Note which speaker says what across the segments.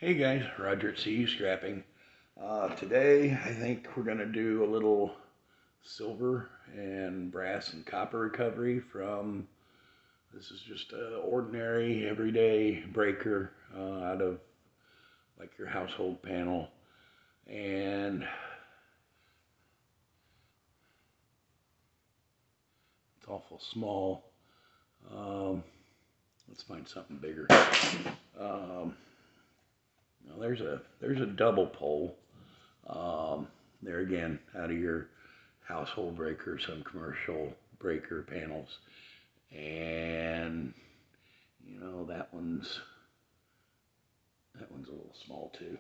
Speaker 1: Hey guys, Roger at CU Scrapping. Today I think we're going to do a little silver and brass and copper recovery from, this is just an ordinary everyday breaker out of like your household panel, and it's awful small. Let's find something bigger. Now there's a double pole. There again, out of your household breaker, some commercial breaker panels, and you know that one's a little small too.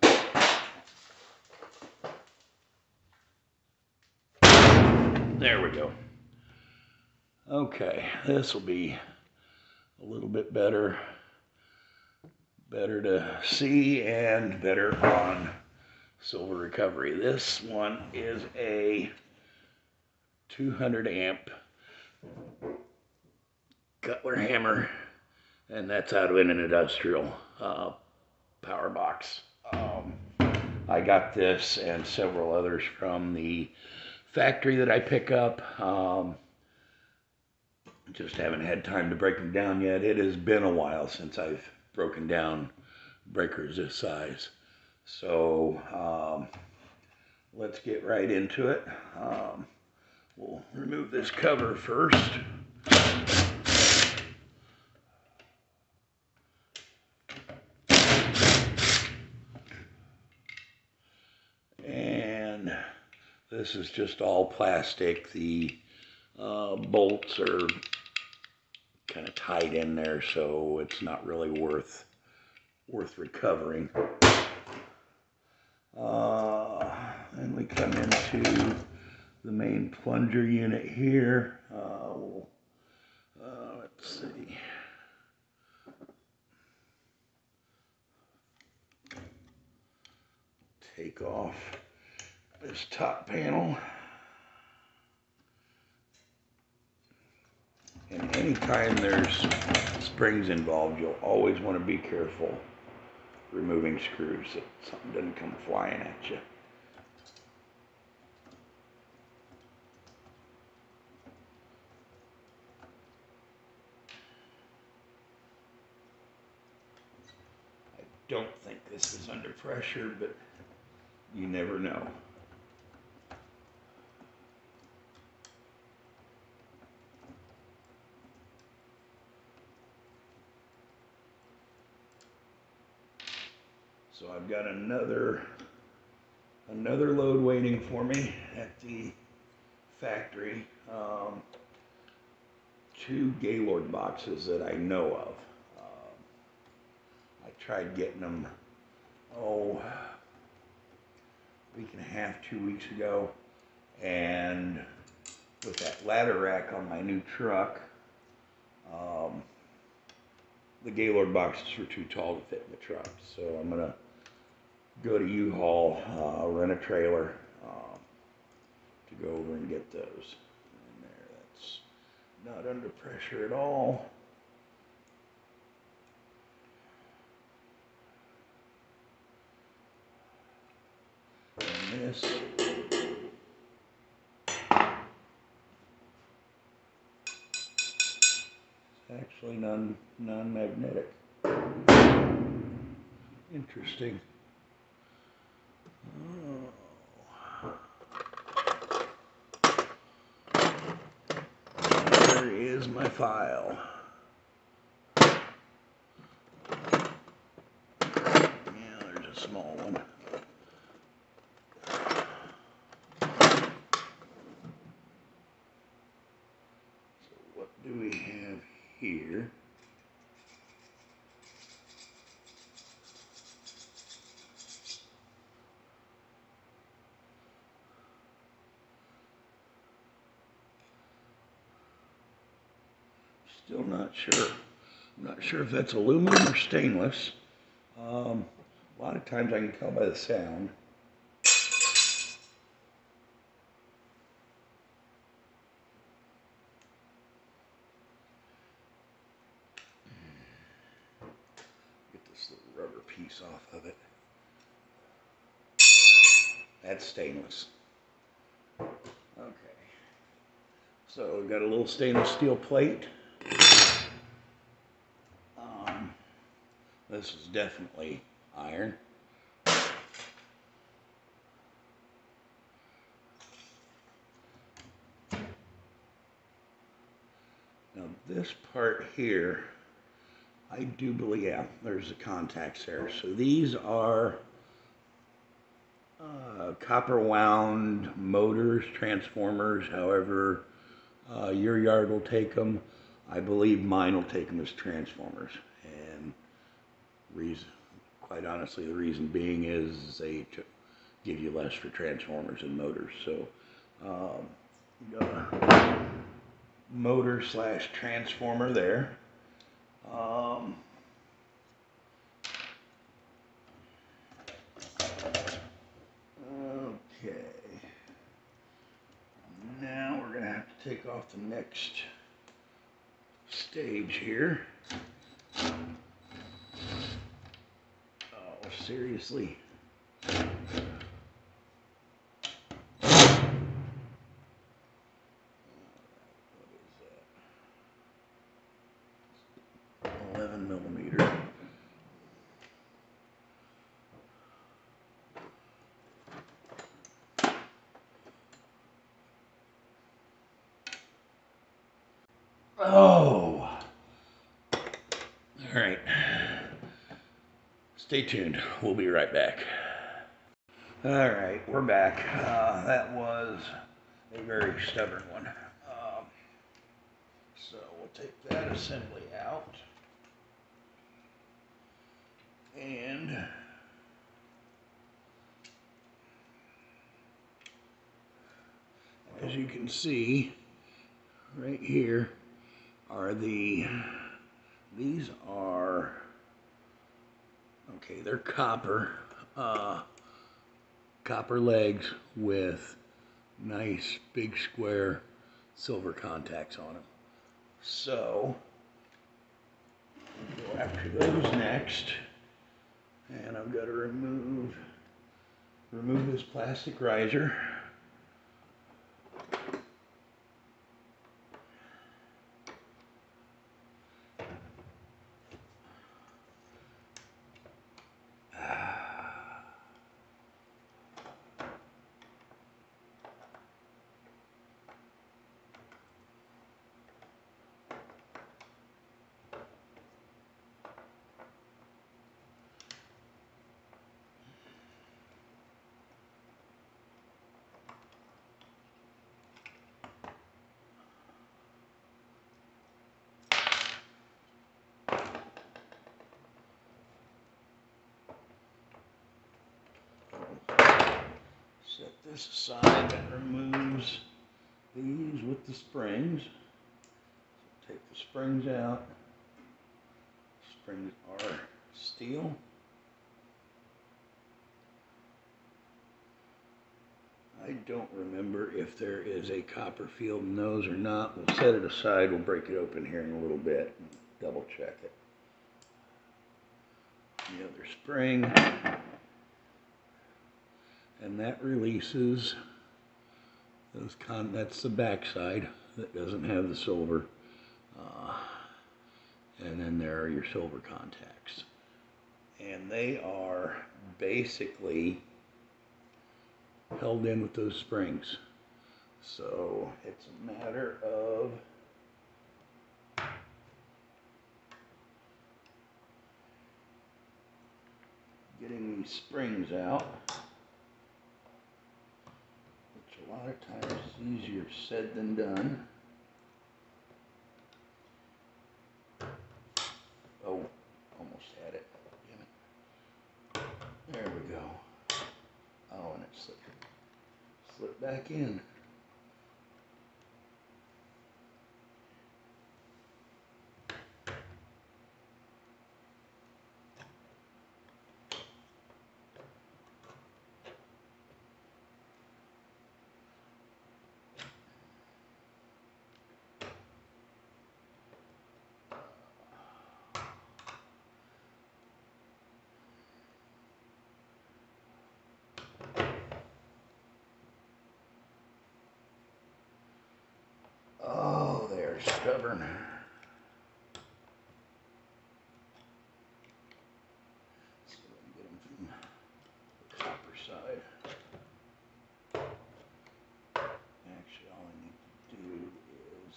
Speaker 1: There we go. Okay, this will be a little bit better to see and better on silver recovery. This one is a 200 amp Cutler hammer, and that's out of an industrial power box. I got this and several others from the factory that I pick up. Just haven't had time to break them down yet. It has been a while since I've broken down breakers this size. So let's get right into it. We'll remove this cover first. And this is just all plastic. The bolts are kind of tied in there, so it's not really worth recovering. Then we come into the main plunger unit here. Let's see. Take off this top panel. And anytime there's springs involved, you'll always want to be careful removing screws so something doesn't come flying at you. I don't think this is under pressure, but you never know. So I've got another load waiting for me at the factory. Two Gaylord boxes that I know of. I tried getting them, a week and a half, 2 weeks ago, and with that ladder rack on my new truck, the Gaylord boxes were too tall to fit in the truck. So I'm gonna go to U-Haul, rent a trailer to go over and get those. And there, that's not under pressure at all. And this is actually non-magnetic. Interesting. There is my file. Yeah, there's a small one. So what do we have here? Still not sure. I'm not sure if that's aluminum or stainless. A lot of times I can tell by the sound. Get this little rubber piece off of it. That's stainless. Okay. So we've got a little stainless steel plate. This is definitely iron. Now this part here, I do believe, yeah, there's the contacts there. So these are copper wound motors, transformers, however your yard will take them. I believe mine will take them as transformers. And quite honestly, the reason being is they give you less for transformers and motors. So you got a motor slash transformer there. Okay. Now we're going to have to take off the next stage here. Oh, seriously. What is that? 11 millimeter. Oh. All right. Stay tuned. We'll be right back. All right, we're back. That was a very stubborn one. So we'll take that assembly out. And as you can see, right here are these are, okay, they're copper legs with nice big square silver contacts on them. So we'll go after those next. And I've got to remove this plastic riser. Set this aside. That removes these with the springs. So take the springs out. Springs are steel. I don't remember if there is a copper field in those or not. We'll set it aside. We'll break it open here in a little bit and double check it. The other spring. And that releases those that's the back side that doesn't have the silver. And then there are your silver contacts. And they are basically held in with those springs. So it's a matter of getting these springs out, which a lot of times is easier said than done. Oh, almost had it. Damn it. There we go. Oh, and it slipped back in. stubborn. Let's see if I can get them from the copper side. Actually, all I need to do is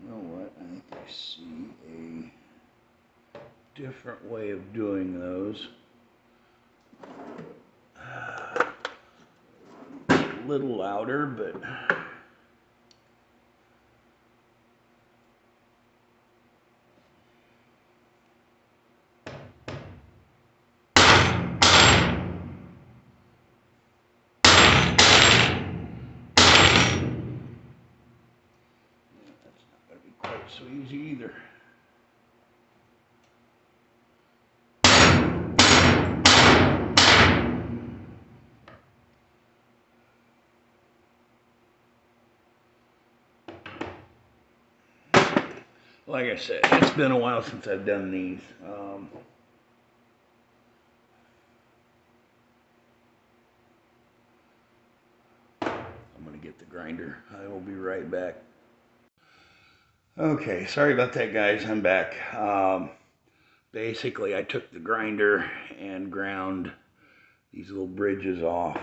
Speaker 1: you know what? I think I see a different way of doing those. A little louder, but that's not going to be quite so easy either. Like I said, it's been a while since I've done these. I'm going to get the grinder. I will be right back. Okay, sorry about that, guys. I'm back. Basically, I took the grinder and ground these little bridges off,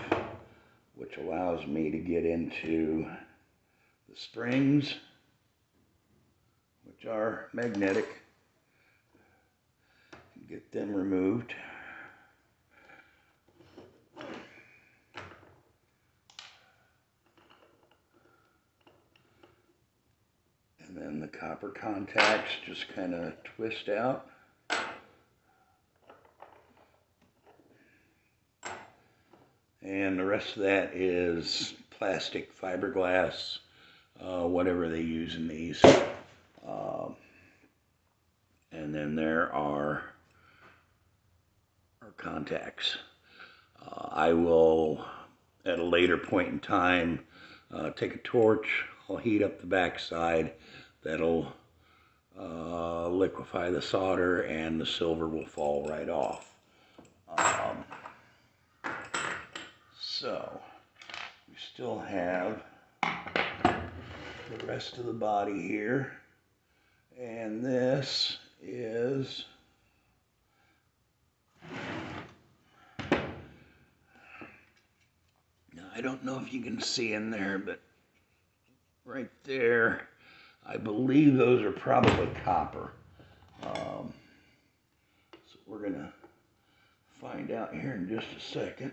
Speaker 1: which allows me to get into the springs, which are magnetic, and get them removed. And then the copper contacts just kind of twist out. And the rest of that is plastic, fiberglass, whatever they use in these. And then there are our contacts. I will, at a later point in time, take a torch. I'll heat up the backside. That'll liquefy the solder, and the silver will fall right off. So we still have the rest of the body here, and this is now, I don't know if you can see in there, but right there, I believe those are probably copper. So we're gonna find out here in just a second.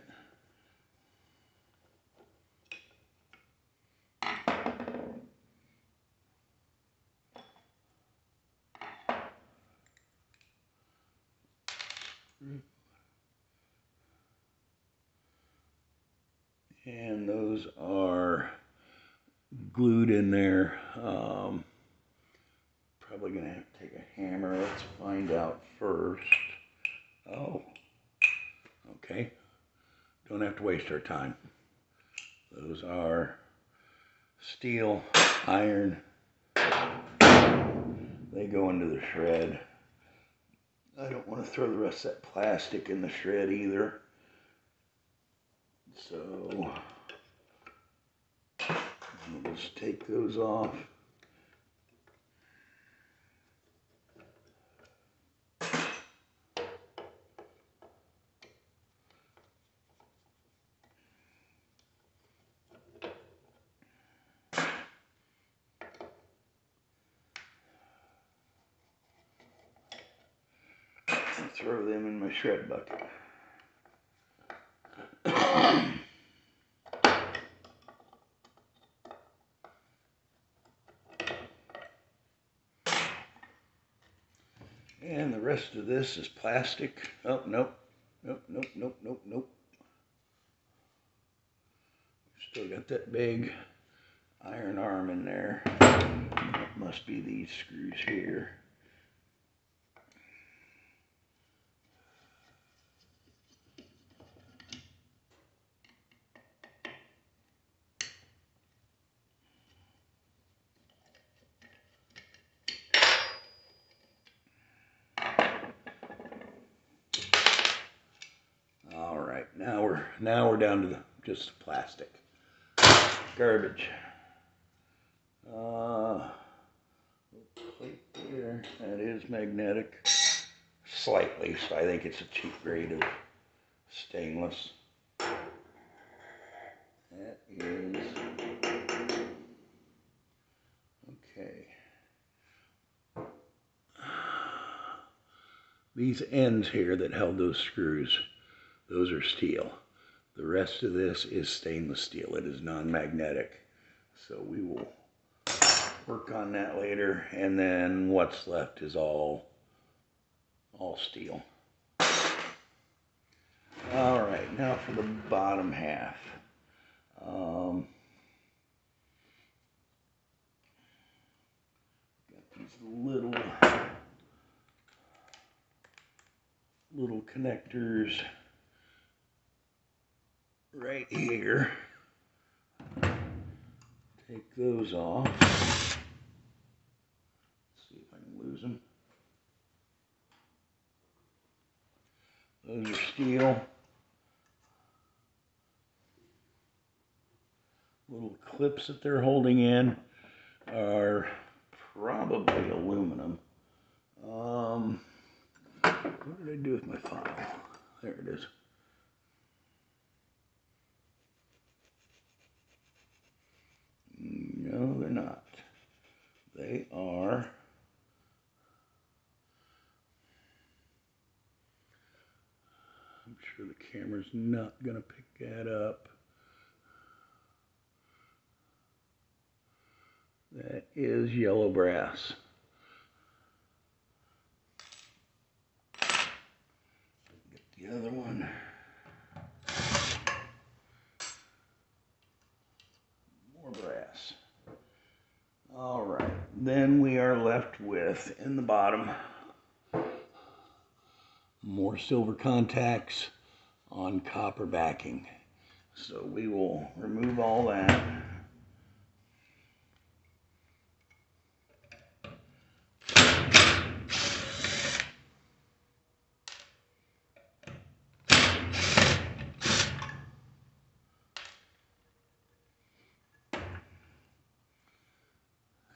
Speaker 1: And those are glued in there. Probably gonna have to take a hammer. Let's find out first. Oh, okay. Don't have to waste our time. Those are steel, iron. They go into the shred. I don't want to throw the rest of that plastic in the shred either. So we'll just take those off. And throw them in my shred bucket. And the rest of this is plastic. Oh, nope. Nope, nope, nope, nope, nope. Still got that big iron arm in there. It must be these screws here. right, now we're down to just plastic. Garbage. Plate there. That is magnetic. Slightly, so I think it's a cheap grade of stainless. That is okay. These ends here that held those screws, those are steel. The rest of this is stainless steel. It is non-magnetic. So we will work on that later. And then what's left is all steel. All right, now for the bottom half. Got these little connectors right here. Take those off. Let's see if I can lose them. Those are steel. Little clips that they're holding in are probably aluminum. What did I do with my file? There it is. No, they're not. They are I'm sure the camera's not going to pick that up. That is yellow brass. Get the other one. More brass. All right, then we are left with, in the bottom, more silver contacts on copper backing. So we will remove all that.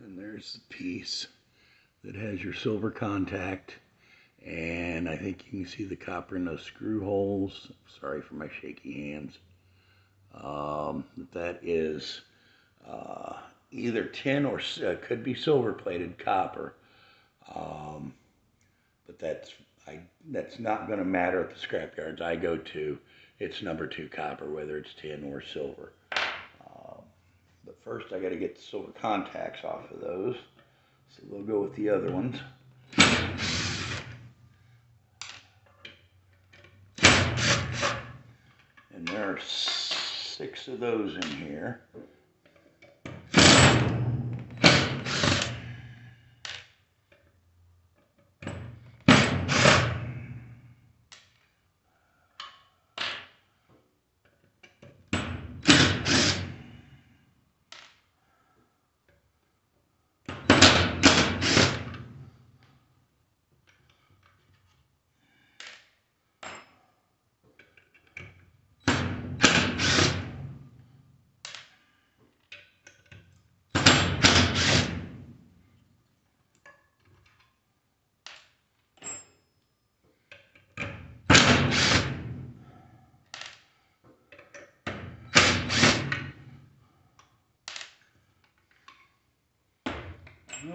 Speaker 1: And there's the piece that has your silver contact. And I think you can see the copper in those screw holes. Sorry for my shaky hands. That is either tin or could be silver plated copper. But that's not going to matter at the scrap yards I go to. It's number 2 copper, whether it's tin or silver. But first I got to get the silver contacts off of those. So we'll go with the other ones. And there are 6 of those in here.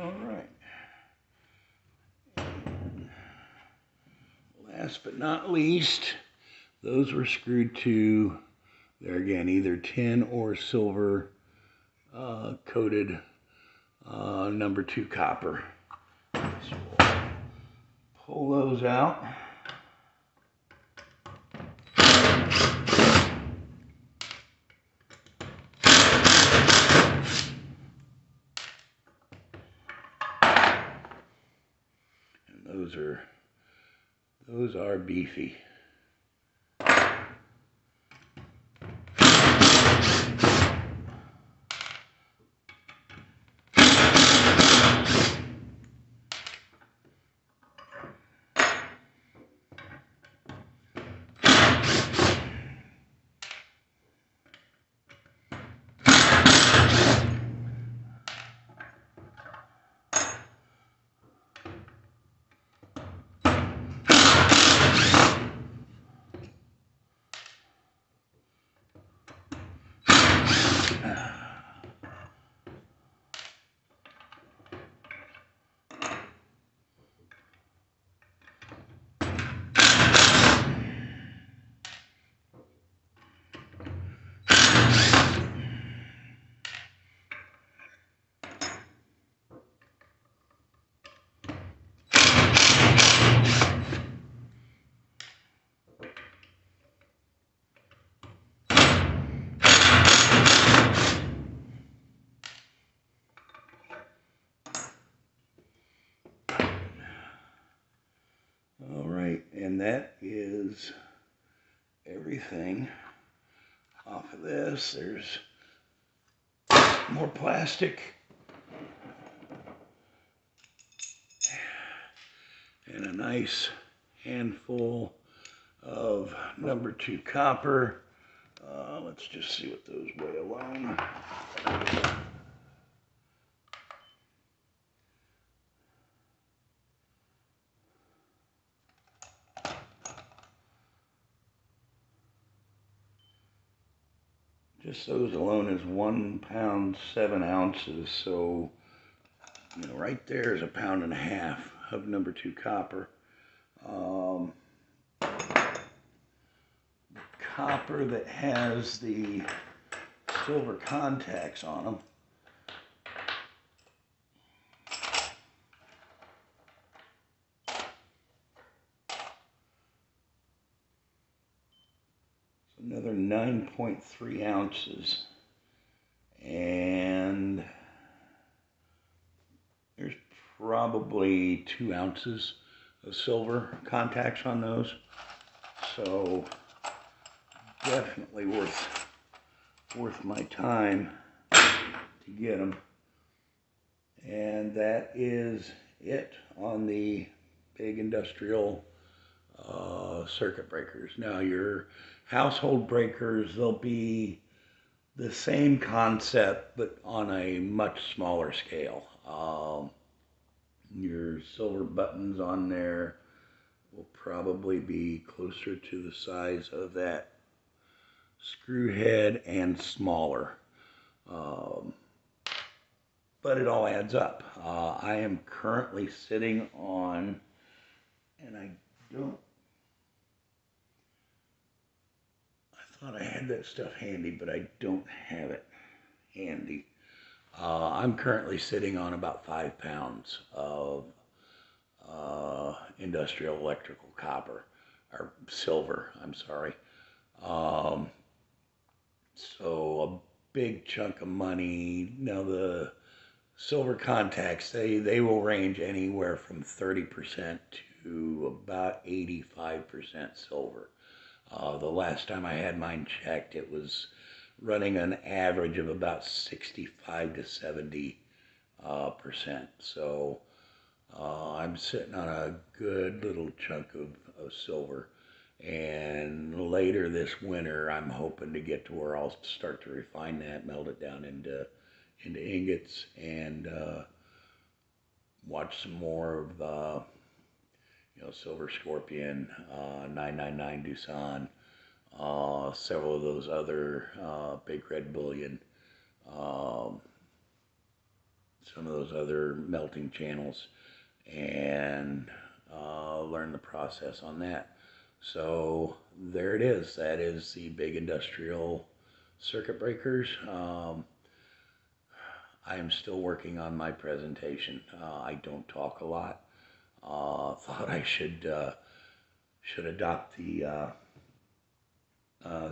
Speaker 1: All right. And last but not least, those were screwed to, there again, either tin or silver coated number 2 copper. So we'll pull those out. Those are beefy. that is everything off of this. There's more plastic and a nice handful of number 2 copper. Let's just see what those weigh alone. Just those alone is 1 pound 7 ounces. So, you know, right there is 1.5 pounds of number 2 copper. Copper that has the silver contacts on them. Another 9.3 ounces. And there's probably 2 ounces of silver contacts on those. So definitely worth my time to get them. And that is it on the big industrial circuit breakers. Now your household breakers, they'll be the same concept but on a much smaller scale. Your silver buttons on there will probably be closer to the size of that screw head and smaller. But it all adds up. I am currently sitting on, and I thought I had that stuff handy, but I don't have it handy. I'm currently sitting on about 5 pounds of industrial electrical copper, or silver, I'm sorry. So a big chunk of money. Now the silver contacts, they will range anywhere from 30% to about 85% silver. The last time I had mine checked, it was running an average of about 65 to 70%. So I'm sitting on a good little chunk of silver. And later this winter, I'm hoping to get to where I'll start to refine that, melt it down into ingots, and watch some more of Silver Scorpion, 999 Doosan, several of those other Big Red Bullion, some of those other melting channels, and learn the process on that. So there it is. That is the big industrial circuit breakers. I am still working on my presentation. I don't talk a lot. Thought I should adopt the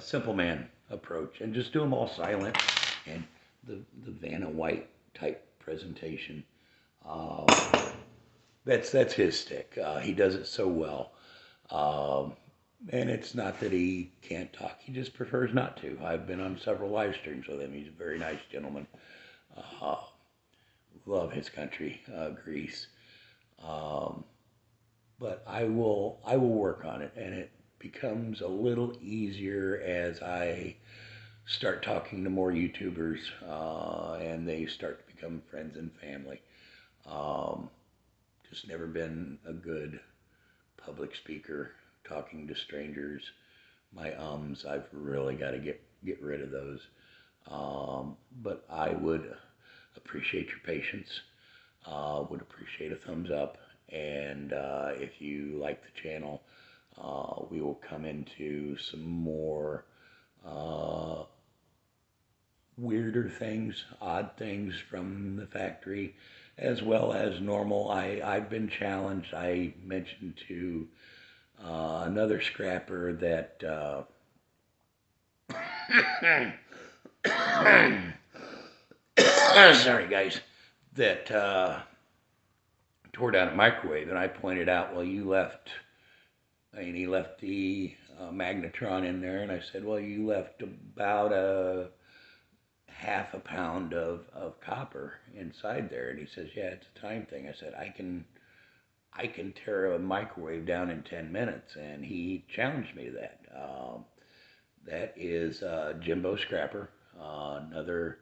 Speaker 1: Simple Man approach and just do them all silent, and the Vanna White type presentation. That's his stick. He does it so well. And it's not that he can't talk. He just prefers not to. I've been on several live streams with him. He's a very nice gentleman. Love his country, Greece. But I will work on it, and it becomes a little easier as I start talking to more YouTubers, and they start to become friends and family. Just never been a good public speaker, talking to strangers. My I've really got to get rid of those. But I would appreciate your patience. Would appreciate a thumbs up. And if you like the channel, we will come into some more weirder things, odd things from the factory, as well as normal. I've been challenged. I mentioned to another scrapper that sorry guys, that tore down a microwave, and I pointed out, well, you left and he left the magnetron in there, and I said, well, you left about a half a pound of copper inside there. And he says, yeah, it's a time thing. I said, I can tear a microwave down in 10 minutes. And he challenged me to that. That is Jimbo Scrapper, another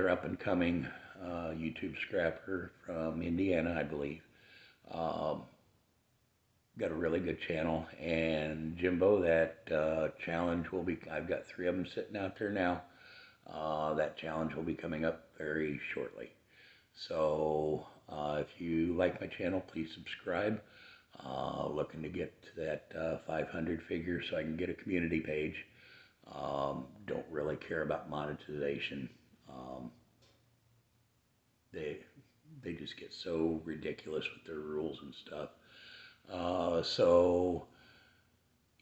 Speaker 1: up and coming YouTube scrapper from Indiana, I believe. Um, got a really good channel. And Jimbo, that challenge will be, I've got 3 of them sitting out there now. That challenge will be coming up very shortly. So if you like my channel, please subscribe. Looking to get to that 500 figure so I can get a community page. Don't really care about monetization. Um, they they just get so ridiculous with their rules and stuff. So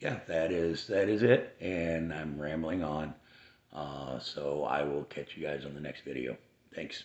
Speaker 1: yeah, that is it, and I'm rambling on. So I will catch you guys on the next video. Thanks.